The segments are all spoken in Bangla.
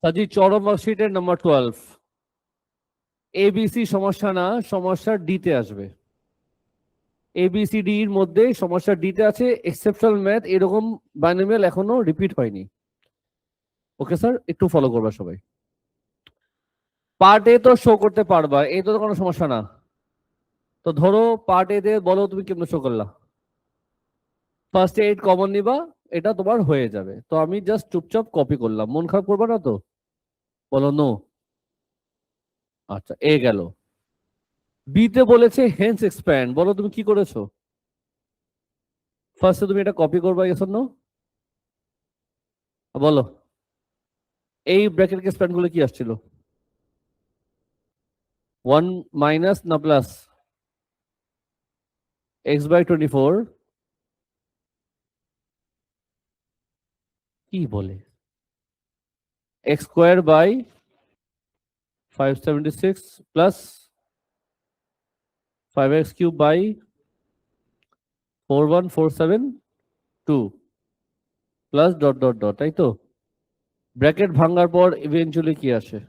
কাজী চরম ওয়ার্কশিটের নাম্বার 12 এবিসি সমস্যা না, সমস্যা ডিতে আসবে। এবিসিডি এর মধ্যে সমস্যা ডিতে আছে। এক্সেপশনাল ম্যাথ এরকম বাইনোমিয়াল এখনো রিপিট হয়নি। ওকে স্যার, একটু ফলো করবা সবাই। পার্ট এ তো শো করতে পারবা, এই তো কোনো সমস্যা না। তো ধরো পার্ট এ তে বলো তুমি কেমনে শো করলা। ফার্স্টে 8 কমন নিবা, এটা তোমার হয়ে যাবে। তো আমি জাস্ট চুপচাপ কপি করলাম, মন খারাপ করবা না তো? বলো নো। আচ্ছা, এ গেল। বি তে বলেছে হেন্স এক্সপ্যান্ড, বলো তুমি কি করেছো? ফার্স্টে তুমি এটা কপি করবা, ইয়েস অর নো? বলো। এই ব্র্যাকেট এক্সপ্যান্ড গুলো কি আসছিল? 1 মাইনাস না প্লাস? x/24 কি বলে x² / 576 plus 5x³ / 41472 plus dot dot dot, তাই তো? ব্র্যাকেট ভাঙার পর ইভেন্চুয়ালি কি আসে?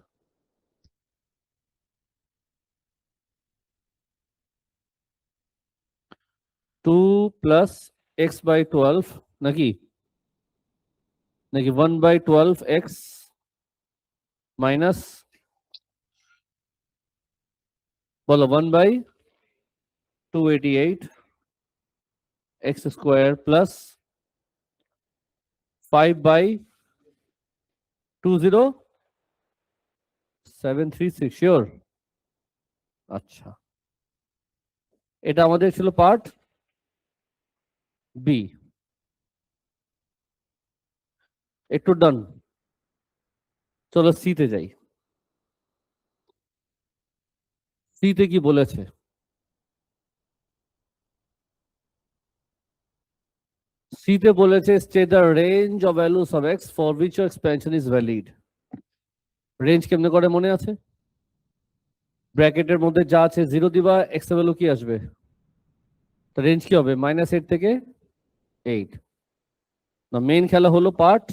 টু প্লাস x/12 নাকি নাকি 1/12x মাইনাস, বলো 1/288 x² প্লাস 5/20736, শিওর? আচ্ছা, এটা আমাদের ছিল পার্ট বি। একটু ডান, চলো সিতে যাই। সিতে কি বলেছে? সিতে বলেছে state the range of values of x for which your expansion is valid. Range কেমনে করে মনে আছে? ব্র্যাকেটের মধ্যে যা আছে 0 দিবা, x এর ভ্যালু কি আসবে? তো রেঞ্জ কি হবে? -8 থেকে 8। না, মেইন খেলা হলো পার্ট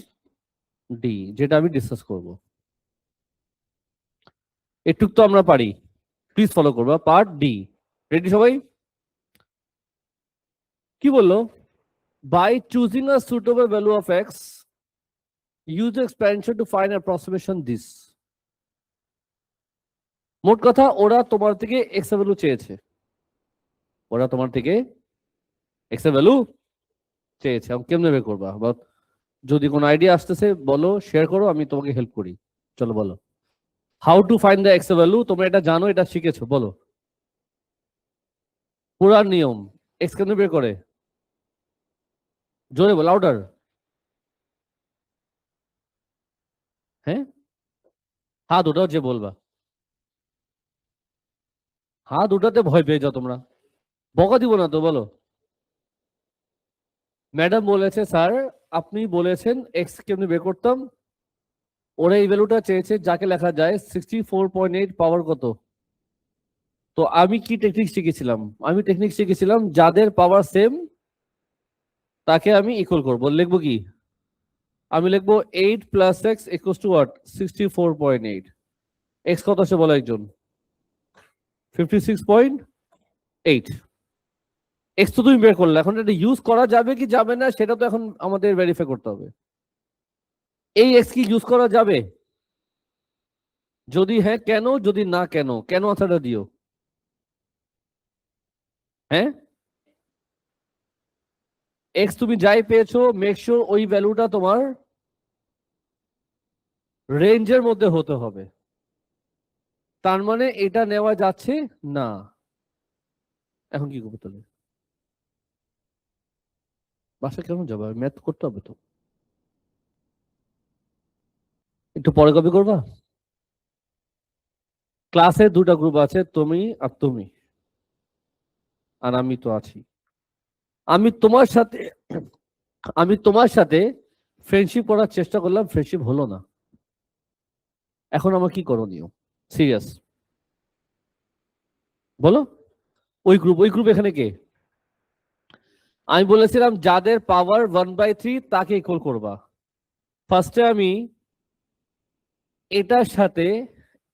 ডি, যেটা আমি ডিসকাস করব। এটুক তো আমরা পারি, প্লিজ ফলো করবা। পার্ট ডি, রেডি সবাই? কি বললো? By choosing a suitable value of x use expansion to find approximation this. মোট কথা, ওরা তোমার থেকে এক্স এর ভ্যালু চেয়েছে। ওরা তোমার থেকে এক্স এর ভ্যালু চেয়েছে। কেমনে বের করবা? বা যদি কোনো আইডিয়া আসতেছে বলো, শেয়ার করো, আমি তোমাকে হেল্প করি। চলো বলো, how to find the x এর ভ্যালু। তোমরা এটা জানো, এটা শিখেছো, বলো। পুরা নিয়ম। এক্স কেমনে বের করে? জোরে বল, লাউডার। হ্যাঁ, হাত উঠাও যে বলবা। হাত উঠাতে ভয় পেয়ে যাও তোমরা, বকা দিব না তো, বলো। ম্যাডাম বলেছে স্যার আপনি বলেছেন এক্স কেমনে বের করতাম, ওরা এই ভ্যালুটা চেয়েছে যাকে লেখা যায় 64.8 পাওয়ার কত। তো আমি কি টেকনিক শিখেছিলাম? আমি টেকনিক শিখেছিলাম যাদের পাওয়ার সেম তাকে আমি ইকুয়াল করবো। লিখবো কি? আমি লিখবো 8 plus x equals to what? 64.8। X কত আসে বলো একজন? 56.8। এক্স তো তুমি বের করলে, এখন এটা ইউজ করা যাবে কি যাবে না সেটা তো এখন আমাদের ভেরিফাই করতে হবে। এই এক্স কি ইউজ করা যাবে? যদি হ্যাঁ কেন, যদি না কেন? কেন আনসারটা দিও। হ্যাঁ, এক্স তুমি যাই পেয়েছো মেক শিওর ওই ভ্যালুটা তোমার রেঞ্জের মধ্যে হতে হবে। তার মানে এটা নেওয়া যাচ্ছে না। এখন কি করবো তাহলে? বাসায় কেমন যাবে? ম্যাথ করতে হবে তো। একটু পরে কপি করবা। ক্লাসে দুটা গ্রুপ আছে, তুমি আর তুমি, আর আমি তো আছি। আমি তোমার সাথে আমি তোমার সাথে ফ্রেন্ডশিপ করার চেষ্টা করলাম, ফ্রেন্ডশিপ হলো না। এখন আমার কি করণীয়? সিরিয়াস বলো। ওই গ্রুপ এখানে কে? আমি বলেছিলাম যাদের পাওয়ার 1/3 তাকে ইকুয়াল করবা। ফার্স্টে আমি এটার সাথে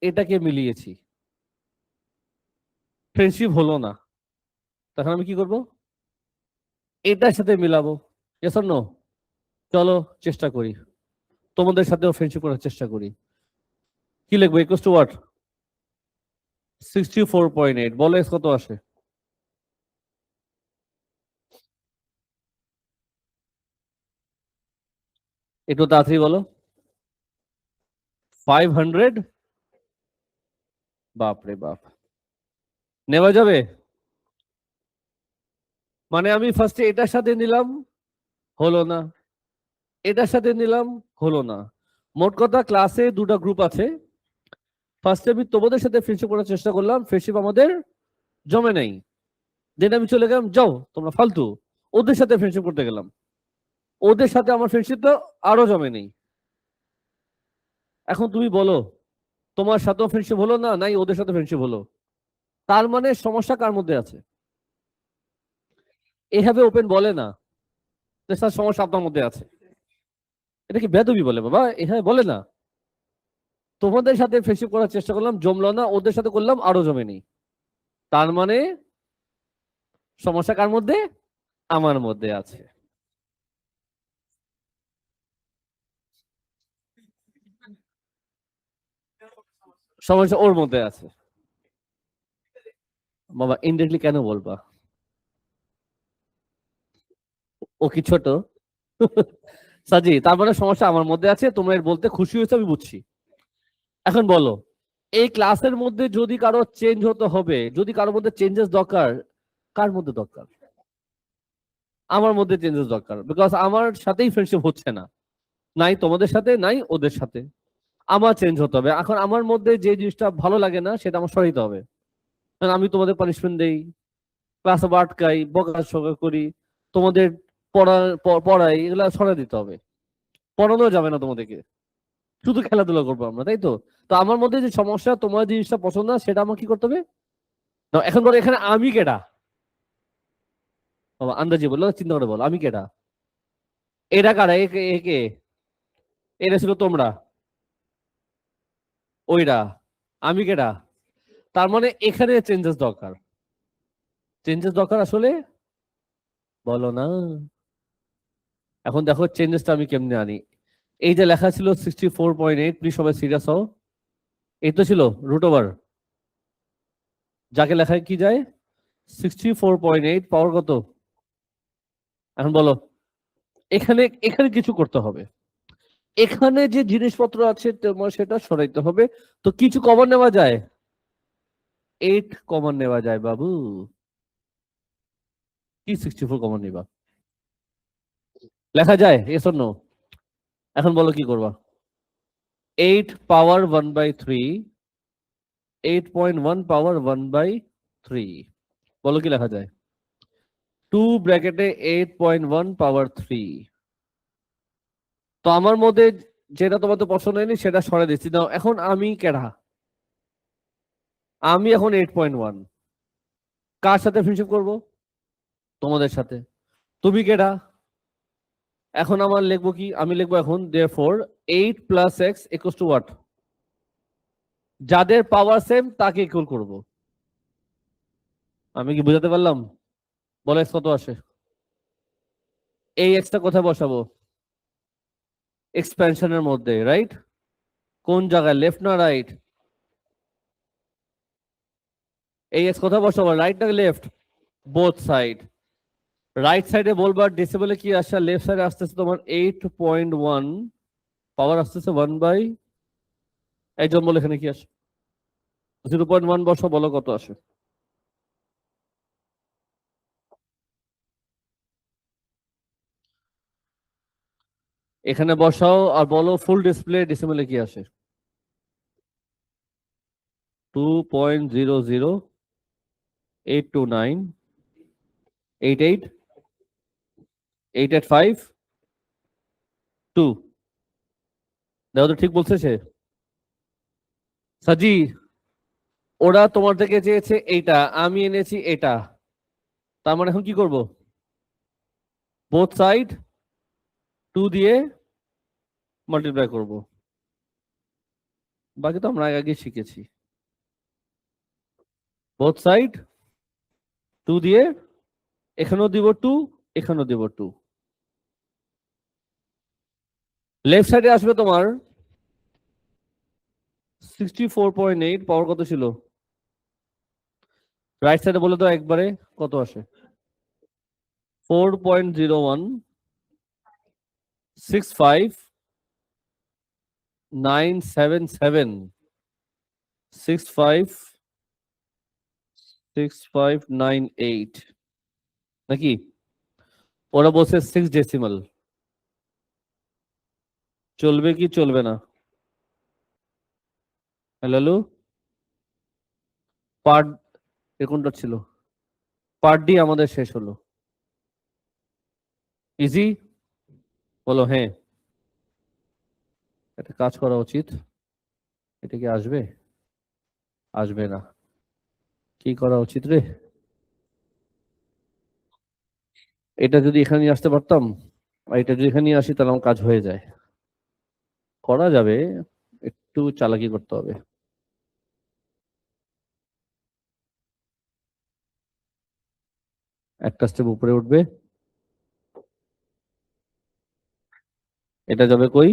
এটাকে মিলিয়েছি, ফ্রেন্ডশিপ হলো না, তখন আমি কি করব? এটার সাথে মিলাবো। Yes or no? চলো চেষ্টা করি, তোমাদের সাথেও ফ্রেন্ডশিপ করার চেষ্টা করি। কি লিখবো? Equals to what? 64.8। বলো এক্স কত আসে? একটু তাড়াতাড়ি বলো। 500? বাপরে বাপ, নেওয়া যাবে? মানে আমি ফার্স্টে এটার সাথে নিলাম, হলো না, এটার সাথে নিলাম, হলো না। মোট কথা ক্লাসে দুটো গ্রুপ আছে, ফার্স্টে আমি তোমাদের সাথে ফ্রেন্ডশিপ করার চেষ্টা করলাম, ফ্রেন্ডশিপ আমাদের জমে নেই, দেন আমি চলে গেলাম, যাও তোমরা ফালতু, ওদের সাথে ফ্রেন্ডশিপ করতে গেলাম, ওদের সাথে আমার ফ্রেন্ডশিপটা আরো জমে নেই। এখন তুমি বলো, তোমার সাথেও ফ্রেন্ডশিপ হলো না, নাই ওদের সাথে ফ্রেন্ডশিপ হলো, তার মানে সমস্যা কার মধ্যে আছে? এভাবে ওপেন বলে না যে স্যার সমস্যা আপনার মধ্যে আছে, এটা কি বেদবি বলে বাবা? এভাবে বলে না। তোমাদের সাথে ফ্রেন্ডশিপ করার চেষ্টা করলাম, জমলো না, ওদের সাথে করলাম, আরো জমে নেই, তার মানে সমস্যা কার মধ্যে? আমার মধ্যে আছে। সমস্যা ওর মধ্যে আছে। বাবা ইনডিরেক্টলি কেন বলবা? ও কি ছোট? সাজি, তার মানে সমস্যা আমার মধ্যে আছে, তোমরা এর বলতে খুশি হয়েছে, আমি বুঝছি। এখন বলো, এই ক্লাসের মধ্যে যদি কারো চেঞ্জ হতে হবে, যদি কারোর মধ্যে চেঞ্জেস দরকার, কার মধ্যে দরকার? আমার মধ্যে চেঞ্জেস দরকার, বিকজ আমার সাথেই ফ্রেন্ডশিপ হচ্ছে না, নাই তোমাদের সাথে, নাই ওদের সাথে, আমার চেঞ্জ হতে হবে। এখন আমার মধ্যে যে জিনিসটা ভালো লাগে না সেটা আমার সরাইতে হবে। কারণ আমি তোমাদের পানিশমেন্ট দেই, ক্লাসে আটকাই, বকাঝকা করি, তোমাদের পড়াই, এগুলা সরাই দিতে হবে। পড়ানো যাবে না তোমাদেরকে, শুধু খেলাধুলা করবো আমরা, তাই তো? তো আমার মধ্যে যে সমস্যা, তোমার জিনিসটা পছন্দ না, সেটা আমার কি করতে হবে? নাও, এখন বলো এখানে আমি কেডা? বাবা আন্দাজে বললো, চিন্তা করে বলো আমি কেডা? এরা কারা? একে একে এরা ছিল তোমরা, ওইরা, আমি কেডা? তার মানে এখানে চেঞ্জেস দরকার, চেঞ্জেস দরকার আসলে, বলো না। এখন দেখো চেঞ্জেসটা আমি কেমনে আনি। এই যে লেখা ছিল 64.8, প্লিজ সবাই সিরিয়াস হও। এই তো ছিল রুট ওভার, যাকে লেখায় কি যায়? 64.8 পাওয়ার কত? এখন বলো, এখানে এখানে কিছু করতে হবে, এখানে যে জিনিসপত্র আছে তোমার সেটা সরাইতে হবে। তো কিছু কমন নেওয়া যায়, 8 কমন নেওয়া যায় বাবু। কি 64 কমন নিবা? লেখা যায়, এস অর নো? এখন বলো কি করবা? 8 পাওয়ার 1/3, 8.1 পাওয়ার 1/3, বলো কি লেখা যায়? 2 ব্র্যাকেটে 8.1 পাওয়ার 3। তো আমার মধ্যে যেটা তোমাদের পছন্দ হয়নি সেটা সরাই দিচ্ছি। নাও এখন আমি কেডা? আমি এখন 8.1, কার সাথে ফ্রেন্ডশিপ করব? তোমাদের সাথে। তুমি কেডা? এখন আমার লিখবো কি? আমি লিখবো এখন therefore 8 plus x equals to what? যাদের পাওয়ার সেম তাকে ইকুয়াল করব। আমি কি বুঝাতে পারলাম? বলো এক্স কত আসে? এই এক্সটা কোথায় বসাবো? এক্সপ্যানশনের মধ্যে, রাইট? কোন জায়গায়, লেফট না রাইট? এই এক্স কোথায় বসাবো, রাইট না লেফট? Both side. রাইট সাইডে বলবার ডেসিবেলে কি আসে, লেফট সাইডে আসতেছে তোমার 8.1, পাওয়ার আসতেছে 1/, একজন বলে এখানে কি আসে? 0.1 বসো, বলো কত আসে? এখানে বসাও আর বলো ফুল ডিসপ্লে ডেসিমেলে কি আসে? 2.00829 88 885 2। দেখো তো ঠিক বলছে সে? সাজি, ওরা তোমার থেকে চেয়েছে এইটা, আমি এনেছি এটা, তার মানে এখন কি করব? বোথ সাইড 2 দিয়ে মাল্টিপ্লাই করব। বাকি তো আমরা আগে শিখেছি। বোথ সাইড 2 দিয়ে, এখানেও দিব 2, এখানেও দিব 2। লেফট সাইডে আসবে তোমার 64.8, পাওয়ার কত ছিল? রাইট সাইডে বলে দাও একবারে কত আসে? 4.01 65977 656598 নাকি? ওরা বলছে 6 ডেসিমাল। চলবে কি চলবে না? হ্যালো, পার্ট কোনটা ছিল? পার্ট ডি আমাদের শেষ হলো। ইজি? বলো হ্যাঁ। একটা কাজ করা উচিত। এটা কি আসবে? আসবে না। কি করা উচিত রে? এটা যদি এখানে নিয়ে আসতে পারতাম, আর এটা যদি এখানে নিয়ে আসি তাহলে আমার কাজ হয়ে যায়। করা যাবে, একটু চালাকি করতে হবে। একটা স্টেপ উপরে উঠবে, এটা যাবে কই?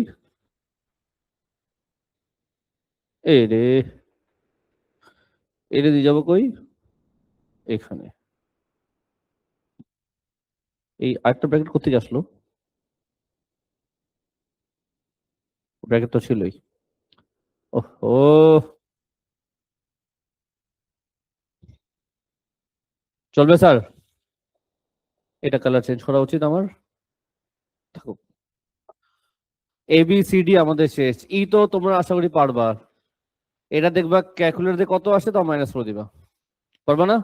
এই রে, এটা দিয়ে যাবো কই? এখানে। এই আরেকটা ব্র্যাকেট কোথেকে আসলো? ব্র্যাকেট তো ছিলই। ওহ, চলবে স্যার? এটা কালার চেঞ্জ করা উচিত আমার। থাকুক। ABCD আমাদের শেষ। ই তো তোমরা আশা করি পারবা। এটা দেখবা ক্যালকুলেটর দিয়ে কত আসে তাও মাইনাস করে দিবা। পারবা না?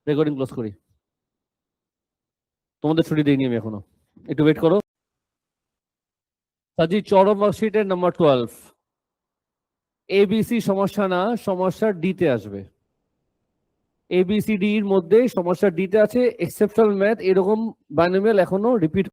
রেকর্ডিং ক্লোজ করি। তোমাদের ছুটি দিইনি আমি এখনো, একটু ওয়েট করো। সাজি চরম মার্কশিটের নাম্বার 12। ABC সমস্যা না, সমস্যা ডিতে আসবে। ABCD এর মধ্যে সমস্যা ডিতে আছে। এক্সেপশনাল ম্যাথ এরকম বাইনোমিয়াল এখনো রিপিট